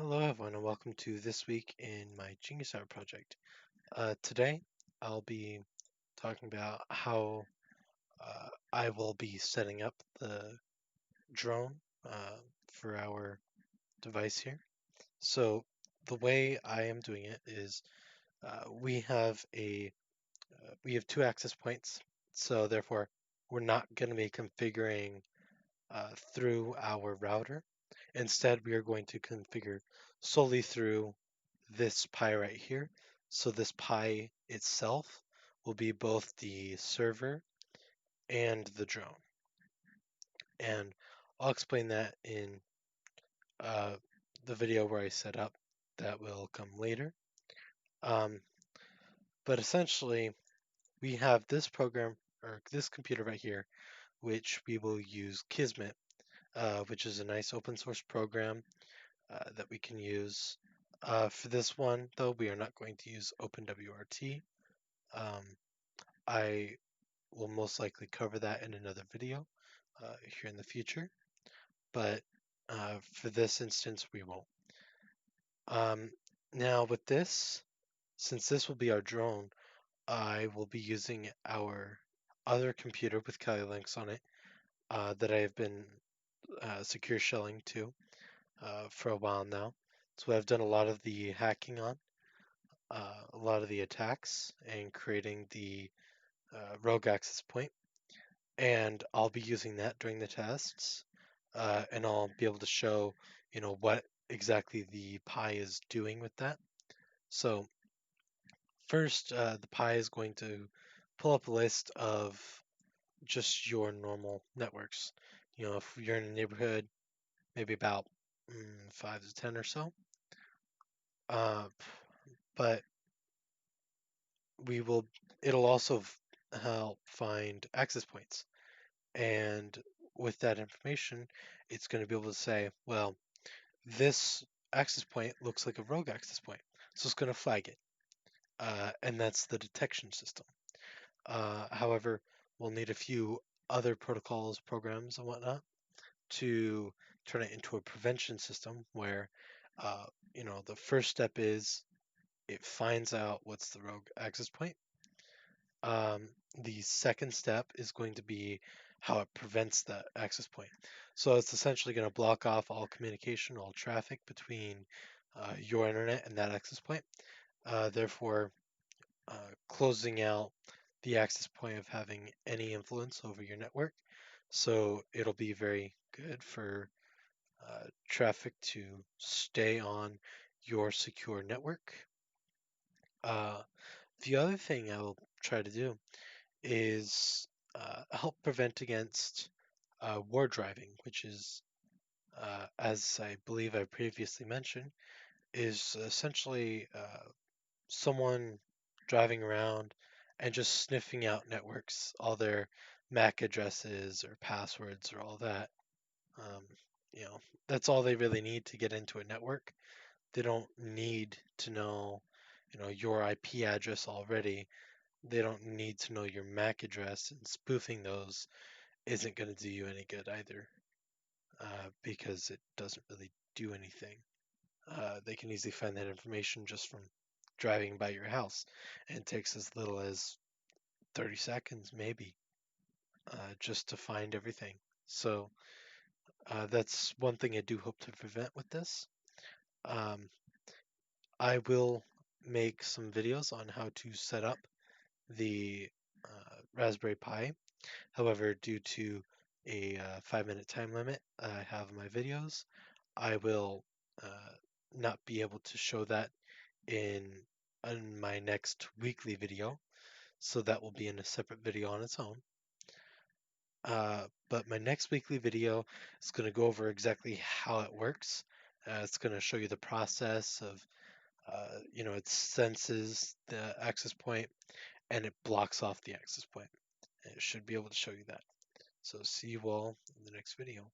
Hello everyone and welcome to This Week in My Genius Hour project. Today I'll be talking about how I will be setting up the drone for our device here. So the way I am doing it is we have two access points, so therefore we're not going to be configuring through our router. Instead, we are going to configure solely through this Pi right here. So this Pi itself will be both the server and the drone. And I'll explain that in uh, the video where I set up that will come later. Um, but essentially, we have this program or this computer right here, which we will use Kismet, which is a nice open source program that we can use. For this one, though, we are not going to use OpenWRT. Um, I will most likely cover that in another video here in the future, but for this instance, we won't. Um, Now, with this, since this will be our drone, I will be using our other computer with Kali links on it that I have been secure shelling to for a while now. So I've done a lot of the hacking on, a lot of the attacks, and creating the rogue access point. And I'll be using that during the tests, and I'll be able to show, what exactly the Pi is doing with that. So first, the Pi is going to pull up a list of just your normal networks. If you're in a neighborhood, maybe about 5 to 10 or so. Uh, but we will. It'll also help find access points. And with that information, it's going to be able to say, well, this access point looks like a rogue access point. So it's going to flag it. And that's the detection system. However, we'll need a few other protocols, programs, and whatnot to turn it into a prevention system where, the first step is it finds out what's the rogue access point. Um, the second step is going to be how it prevents that access point. So it's essentially going to block off all communication, all traffic between your internet and that access point, therefore closing out the access point of having any influence over your network. So it'll be very good for traffic to stay on your secure network. Uh, the other thing I'll try to do is help prevent against war driving, which is, as I believe I previously mentioned, is essentially someone driving around and just sniffing out networks, all their MAC addresses or passwords or all that. Um, you know, that's all they really need to get into a network. They don't need to know, your IP address already. They don't need to know your MAC address, and spoofing those isn't going to do you any good either, because it doesn't really do anything. They can easily find that information just from driving by your house, and it takes as little as 30 seconds, maybe, just to find everything. So that's one thing I do hope to prevent with this. Um, I will make some videos on how to set up the Raspberry Pi. However, due to a 5-minute time limit I have in my videos, I will not be able to show that in my next weekly video, so that will be in a separate video on its own. But my next weekly video is going to go over exactly how it works. It's going to show you the process of, it senses the access point and it blocks off the access point. And it should be able to show you that. So see you all in the next video.